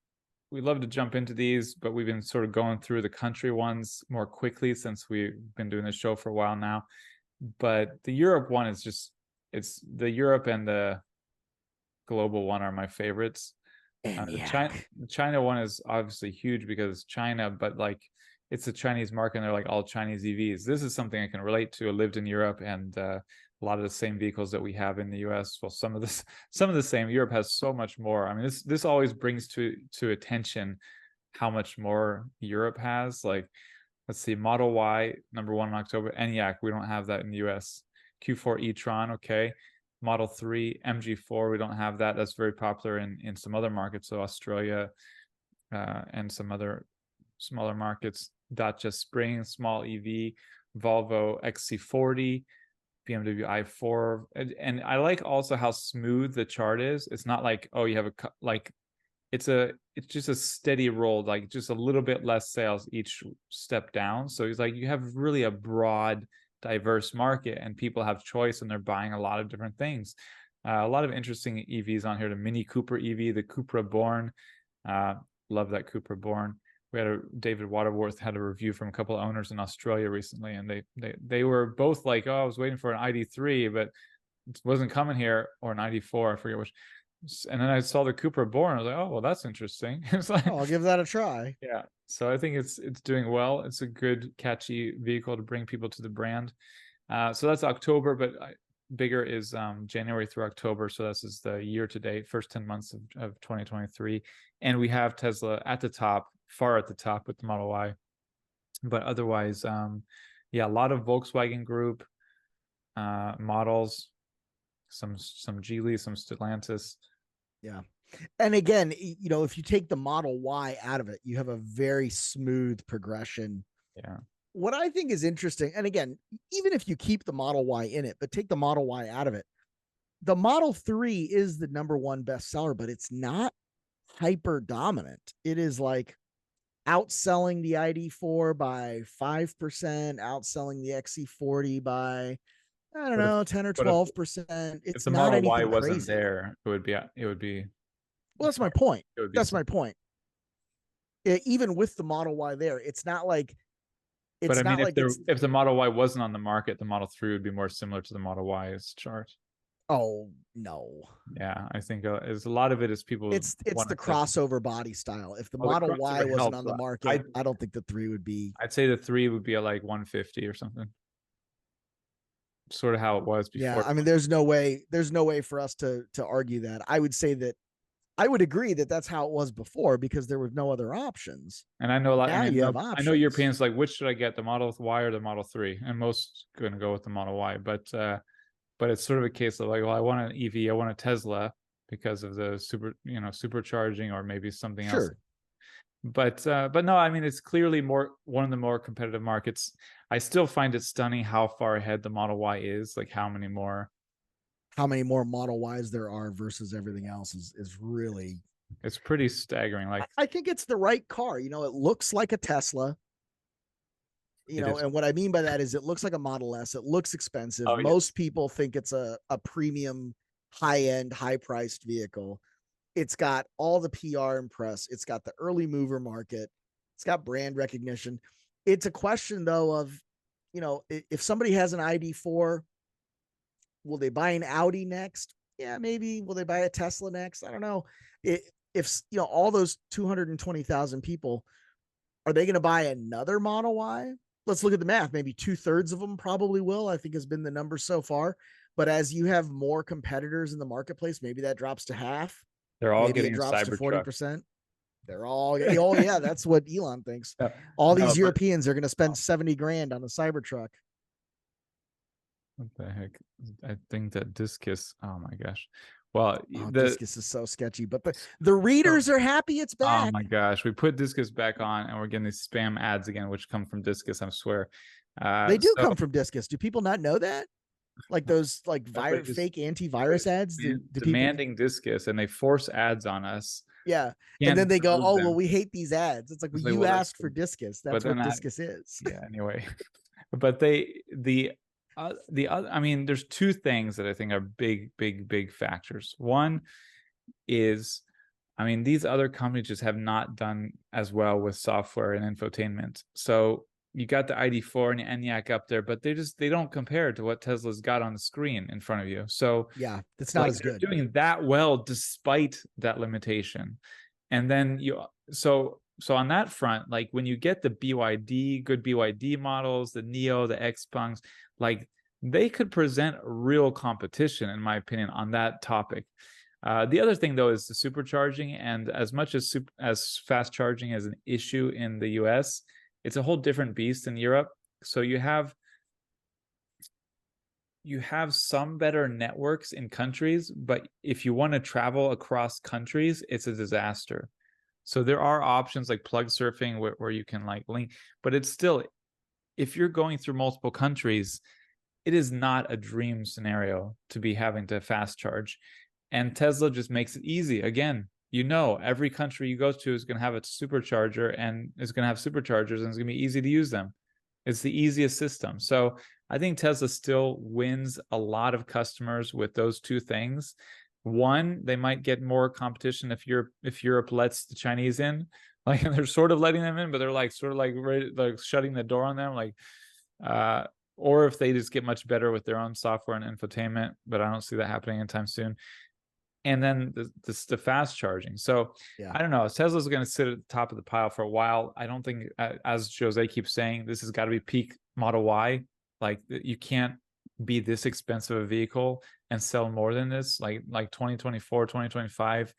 We love to jump into these, but we've been sort of going through the country ones more quickly since we've been doing this show for a while now. But the Europe one is it's the Europe and the global one are my favorites. The China one is obviously huge because it's China, but like it's a Chinese market and they're like all Chinese EVs. This is something I can relate to. I lived in Europe, and a lot of the same vehicles that we have in the US. Well, some of the same. Europe has so much more. I mean, this always brings to attention how much more Europe has. Like, let's see, Model Y, #1 in October. ENIAC, we don't have that in the US. Q4 e-tron, okay. Model 3, MG4, we don't have that. That's very popular in some other markets, so Australia and some other smaller markets. Dacia Spring, small EV, Volvo XC40, BMW i4. And I like also how smooth the chart is. It's not like, oh, you have it's just a steady roll, like just a little bit less sales each step down. So it's like you have really a broad, diverse market, and people have choice, and they're buying a lot of different things. A lot of interesting EVs on here. The Mini Cooper EV, the Cupra Born. Love that Cupra Born. We had David Waterworth had a review from a couple of owners in Australia recently, and they were both like, oh, I was waiting for an ID3, but it wasn't coming here, or an ID4, I forget which. And then I saw the Cupra Born. I was like, oh, well, that's interesting. It's like, I'll give that a try. Yeah. So I think it's doing well. It's a good, catchy vehicle to bring people to the brand. So that's October, but bigger is January through October. So this is the year to date, first 10 months of 2023. And we have Tesla at the top, far at the top with the Model Y. But otherwise, a lot of Volkswagen Group models, some Geely, some Stellantis. Yeah. And again, if you take the Model Y out of it, you have a very smooth progression. Yeah. What I think is interesting, and again, even if you keep the Model Y in it, but take the Model Y out of it, the Model 3 is the #1 bestseller, but it's not hyper dominant. It is like outselling the ID4 by 5%, outselling the XC40 by, I don't know, 10 or 12%. It's the not Model anything Y wasn't crazy. there, it would be. Well, that's my point. That's my point. Even with the Model Y there, it's not like but I mean, if the Model Y wasn't on the market, the Model 3 would be more similar to the Model Y's chart. Oh no. Yeah, I think a lot of it is people. It's the crossover body style. If the Model Y wasn't on the market, I don't think the 3 would be. I'd say the 3 would be at like 150 or something. Sort of how it was before. Yeah, I mean, there's no way for us to argue that. I would say that I would agree that that's how it was before, because there were no other options. And I know a lot. Now you have options. I know Europeans like, which should I get, the Model Y or the Model 3? And most going to go with the Model Y, but it's sort of a case of like, well, I want an EV, I want a Tesla because of the supercharging, or maybe something else. But no, I mean, it's clearly one of the more competitive markets. I still find it stunning how far ahead the Model Y is. Like how many more Model Ys there are versus everything else is really, it's pretty staggering. Like, I think it's the right car. It looks like a Tesla. And what I mean by that is it looks like a Model S. It looks expensive. Most people think it's a premium, high-end, high-priced vehicle. It's got all the PR and press. It's got the early mover market. It's got brand recognition. It's a question, though, of, if somebody has an ID4, Will they buy an Audi next? Yeah, maybe. Will they buy a Tesla next? I don't know. If all those 220,000 people, are they going to buy another Model Y? Let's look at the math. Maybe 2/3 of them probably will, I think has been the number so far. But as you have more competitors in the marketplace, maybe that drops to half. They're all Maybe it getting a drops to Cybertruck. 40%. They're all, oh yeah, that's what Elon thinks. No, All no, these but Europeans are going to spend 70 grand on a Cybertruck. what the heck? I think that Discus. Oh my gosh. Well, Oh, the Discus is so sketchy, but the readers are happy it's oh back. my gosh, we put Discus back on, and we're getting these spam ads again, which come from Discus. I swear. They do So come from Discus. Do people not know that? Like those everybody just fake antivirus ads? Do people? demanding Discus, and they force ads on us. Yeah. And Can't then they go, remove oh, them. well, we hate these ads. It's like, well, It's like, you well, that's asked for the- Discus. but That's then what I- Discus is. yeah. Anyway, but the other, I mean, there's two things that I think are big factors. One is, I mean, these other companies just have not done as well with software and infotainment. So you got the ID4 and the ENIAC up there, but they don't compare to what Tesla's got on the screen in front of you. So Yeah, it's not as they're good. doing that well despite that limitation. And then so on that front, like when you get the BYD, good BYD models, the Neo, the Xpunks, like they could present real competition, in my opinion, on that topic. The other thing, though, is the supercharging. And as much as fast charging is an issue in the US, it's a whole different beast in Europe. So you have some better networks in countries, but if you want to travel across countries, it's a disaster. So there are options like plug surfing where you can like link, but it's still, if you're going through multiple countries, it is not a dream scenario to be having to fast charge. And Tesla just makes it easy. Again, every country you go to is going to have a supercharger, and it's going to have superchargers, and it's going to be easy to use them. It's the easiest system. So I think Tesla still wins a lot of customers with those two things. One, they might get more competition if Europe lets the Chinese in. Like, they're sort of letting them in, but they're like sort of like shutting the door on them. Like, or if they just get much better with their own software and infotainment, but I don't see that happening anytime soon. And then the fast charging. So yeah. I don't know. Tesla's going to sit at the top of the pile for a while. I don't think, as Jose keeps saying, this has got to be peak Model Y. Like, you can't be this expensive a vehicle and sell more than this. Like 2024, 2025,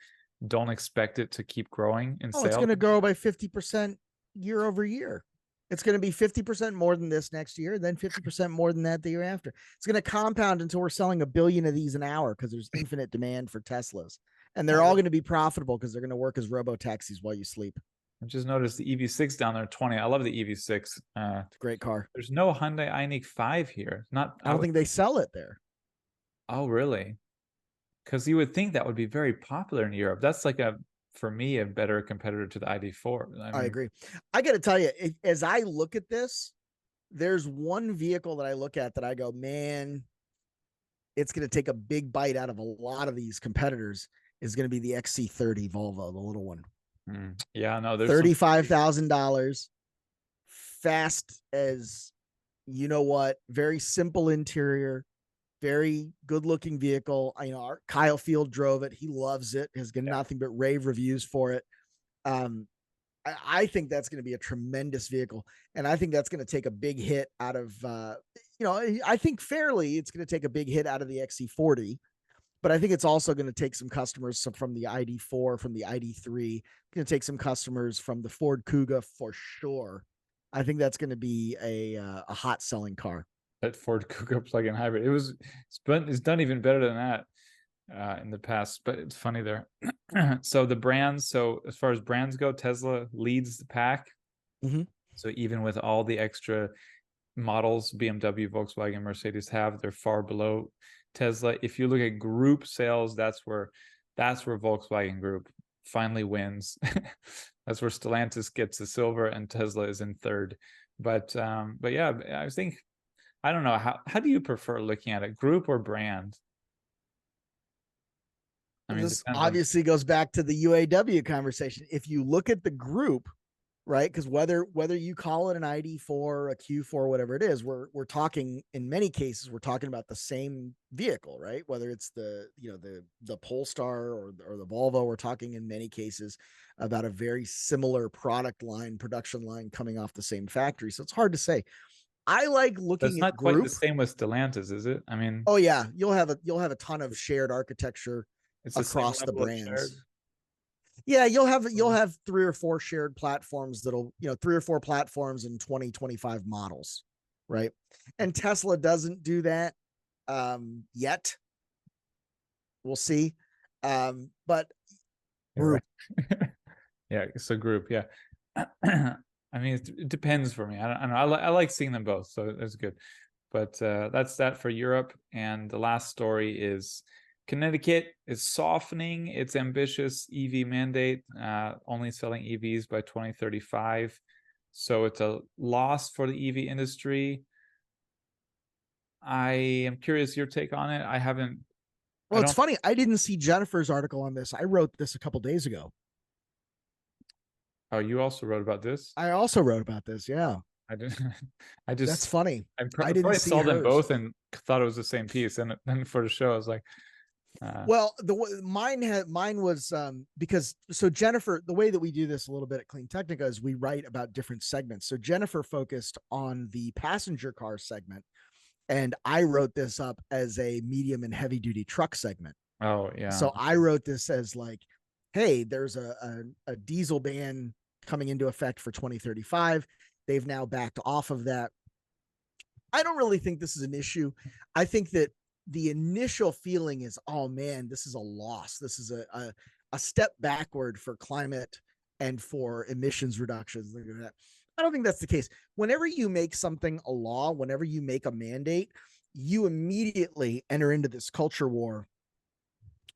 don't expect it to keep growing in sales. It's going to grow by 50% year over year. It's going to be 50% more than this next year, then 50% more than that the year after. It's going to compound until we're selling 1 billion of these an hour because there's infinite demand for Teslas. And they're all going to be profitable because they're going to work as robo-taxis while you sleep. I just noticed the EV6 down there, 20. I love the EV6. It's a great car. There's no Hyundai Ioniq 5 here. I don't think they sell it there. Oh, really? Because you would think that would be very popular in Europe. That's like for me, a better competitor to the ID4. I agree. I got to tell you, as I look at this, there's one vehicle that I look at that I go, man, it's going to take a big bite out of a lot of these competitors, is going to be the XC30 Volvo, the little one. Yeah, no, there's $35,000, fast as you know what, very simple interior, very good looking vehicle. Our Kyle Field drove it. He loves it. Has got nothing but rave reviews for it. I think that's going to be a tremendous vehicle. And I think that's going to take a big hit out of, I think fairly it's going to take a big hit out of the XC40, but I think it's also going to take some customers from the ID4, from the ID3, going to take some customers from the Ford Kuga for sure. I think that's going to be a hot selling car. That Ford Kuga plug-in hybrid. It's done even better than that in the past, but it's funny there. So the brands, so as far as brands go, Tesla leads the pack. Mm-hmm. So even with all the extra models BMW, Volkswagen, Mercedes have, they're far below Tesla. If you look at group sales, that's where Volkswagen Group finally wins. That's where Stellantis gets the silver and Tesla is in third. But yeah, I think, I don't know, how do you prefer looking at it, group or brand? I mean, this obviously goes back to the UAW conversation. If you look at the group, right? Because whether you call it an ID4, a Q4, whatever it is, we're talking, in many cases, we're talking about the same vehicle, right? Whether it's the Polestar or the Volvo, we're talking in many cases about a very similar production line coming off the same factory. So it's hard to say. I like That's looking at not quite the group. same with Stellantis, is it? I mean, Oh yeah, you'll have a ton of shared architecture it's the same across the level of shared. brands. Yeah, you'll have 3 or 4 shared platforms that'll, 3 or 4 platforms in 2025 models, right? And Tesla doesn't do that yet. We'll see. But You're group. right. Yeah, it's a group. Yeah. I mean, it depends for me. I don't know. I like seeing them both, so it's good. But that's that for Europe. And the last story is Connecticut is softening its ambitious EV mandate, only selling EVs by 2035. So it's a loss for the EV industry. I am curious your take on it. I haven't. Well, I it's don't. funny. I didn't see Jennifer's article on this. I wrote this a couple days ago. Oh, you also wrote about this? I also wrote about this. Yeah, I didn't. I that's just. funny. I I didn't probably see saw them hers. both and thought it was the same piece. And then for the show, I was like, Well, mine was because so Jennifer, the way that we do this a little bit at Clean Technica is we write about different segments. So Jennifer focused on the passenger car segment, and I wrote this up as a medium and heavy duty truck segment. oh yeah. So I wrote this as like, hey, there's a diesel ban coming into effect for 2035. They've now backed off of that. I don't really think this is an issue. I think that the initial feeling is, oh man, this is a loss. This is a step backward for climate and for emissions reductions. I don't think that's the case. Whenever you make something a law, whenever you make a mandate, you immediately enter into this culture war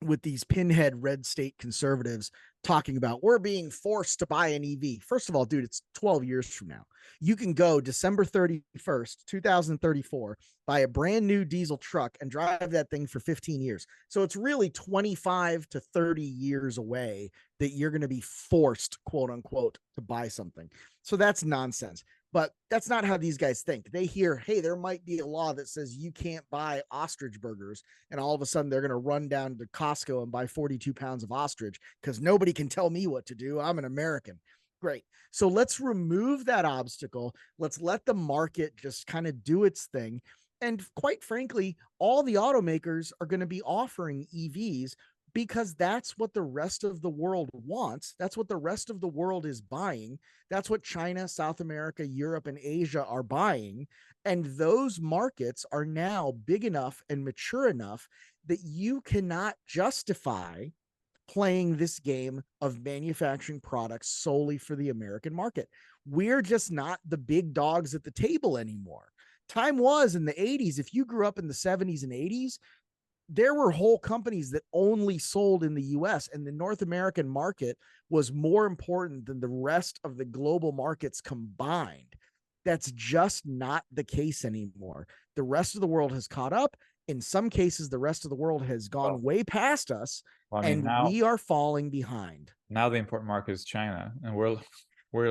with these pinhead red state conservatives talking about we're being forced to buy an EV. First of all, dude, it's 12 years from now. You can go December 31st, 2034, buy a brand new diesel truck and drive that thing for 15 years. So it's really 25 to 30 years away that you're going to be forced, quote unquote, to buy something. So that's nonsense. But that's not how these guys think. They hear, hey, there might be a law that says you can't buy ostrich burgers. And all of a sudden they're going to run down to Costco and buy 42 pounds of ostrich because nobody can tell me what to do. I'm an American. Great. So let's remove that obstacle. Let's let the market just kind of do its thing. And quite frankly, all the automakers are going to be offering EVs because that's what the rest of the world wants. That's what the rest of the world is buying. That's what China, South America, Europe, and Asia are buying. And those markets are now big enough and mature enough that you cannot justify playing this game of manufacturing products solely for the American market. We're just not the big dogs at the table anymore. Time was in the 80s. If you grew up in the 70s and 80s, there were whole companies that only sold in the US, and the North American market was more important than the rest of the global markets combined. That's just not the case anymore. The rest of the world has caught up. In some cases, the rest of the world has gone Well, way past us, I mean, and we are falling behind. now the important market is China, and we're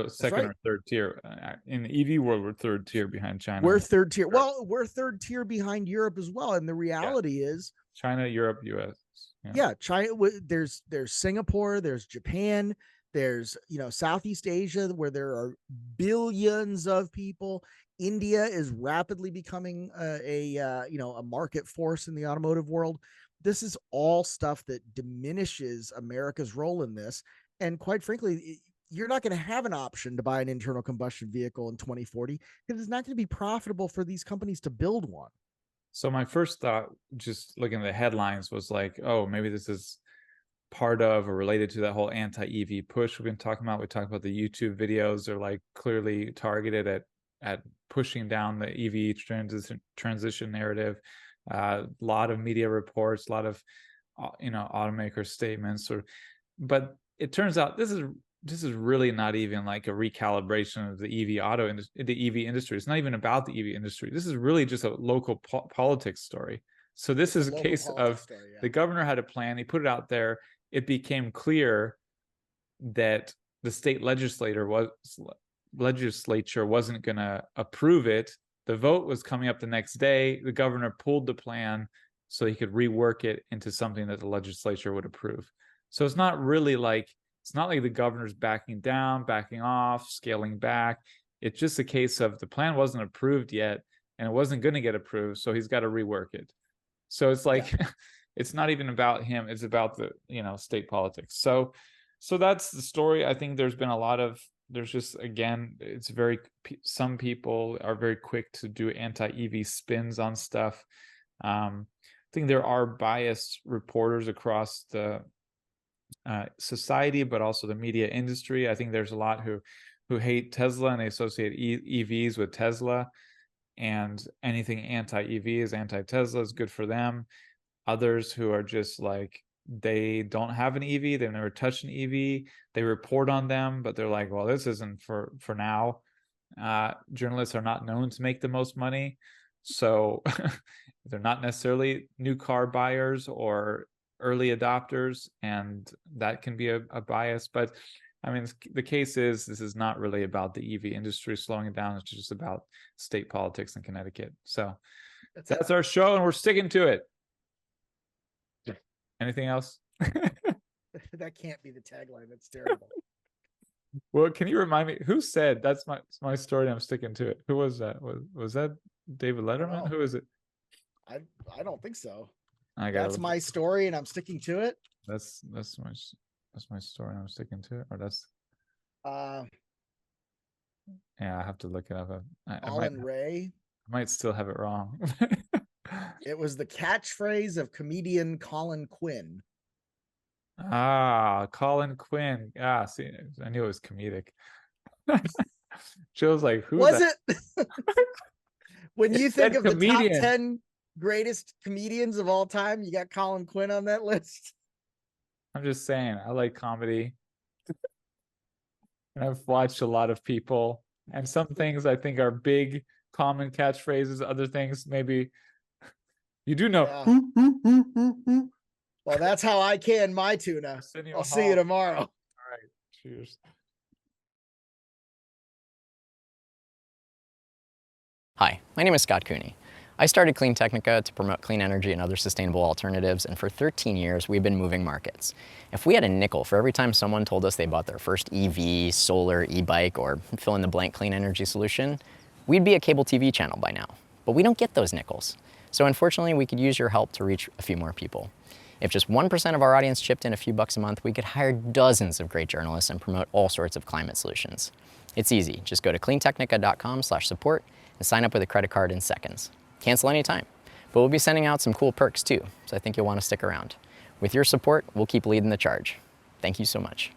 That's second right. or third tier in the EV world. We're third tier behind We're China. third tier. Well, we're third tier behind Europe as well. And the Yeah, reality is, China, Europe, US. Yeah, yeah, China, there's Singapore, there's Japan, there's, Southeast Asia where there are billions of people. India is rapidly becoming a market force in the automotive world. This is all stuff that diminishes America's role in this. And quite frankly, you're not going to have an option to buy an internal combustion vehicle in 2040 because it's not going to be profitable for these companies to build one. so my first thought, just looking at the headlines, was like, oh, maybe this is part of or related to that whole anti-EV push we've been talking about. We talked about the YouTube videos are like clearly targeted at pushing down the EV transition narrative. A lot of media reports, a lot of automaker statements, but it turns out this is really not even like a recalibration of the EV industry. It's not even about the EV industry. This is really just a local politics story. So this is a case of story, yeah. the governor had a plan. He put it out there. It became clear that the state legislature wasn't going to approve it. The vote was coming up the next day. The governor pulled the plan so he could rework it into something that the legislature would approve. So it's not like the governor's backing down, backing off, scaling back. It's just a case of the plan wasn't approved yet, and it wasn't going to get approved, so he's got to rework it. So it's like, it's not even about him, it's about the, state politics. So that's the story. I think there's just, again, some people are very quick to do anti-EV spins on stuff. I think there are biased reporters across the society, but also the media industry. I think there's a lot who hate Tesla and they associate EVs with Tesla, and anything anti-EV is anti-Tesla, is good for them. Others who are just like, they don't have an EV, they've never touched an EV, they report on them, but they're like, well, this isn't for now. Journalists are not known to make the most money, so they're not necessarily new car buyers or early adopters, and that can be a bias. But I mean, the case is, this is not really about the EV industry slowing down. It's just about state politics in Connecticut. So that's our show, and we're sticking to it. Anything else? That can't be the tagline. That's terrible. Well, can you remind me who said that's my story? I'm sticking to it. Who was that? Was that David Letterman? Who is it? I don't think so. That's my story, and I'm sticking to it. That's my story, and I'm sticking to it. Or that's. Yeah, I have to look it up. Alan Ray. I might still have it wrong. It was the catchphrase of comedian Colin Quinn. Colin Quinn. See, I knew it was comedic. Jill's like, who was it? When you think of comedian. The top 10 greatest comedians of all time, you got Colin Quinn on that list. I'm just saying, I like comedy. And I've watched a lot of people, and some things I think are big common catchphrases, other things maybe you do know. Yeah. Well, that's how I can my tuna. I'll see you tomorrow. All right. Cheers. Hi, my name is Scott Cooney. I started Clean Technica to promote clean energy and other sustainable alternatives, and for 13 years we've been moving markets. If we had a nickel for every time someone told us they bought their first EV, solar, e-bike, or fill in the blank clean energy solution, we'd be a cable TV channel by now. But we don't get those nickels. So unfortunately, we could use your help to reach a few more people. If just 1% of our audience chipped in a few bucks a month, we could hire dozens of great journalists and promote all sorts of climate solutions. It's easy. Just go to cleantechnica.com/support and sign up with a credit card in seconds. Cancel anytime. But we'll be sending out some cool perks too, so I think you'll want to stick around. With your support, we'll keep leading the charge. Thank you so much.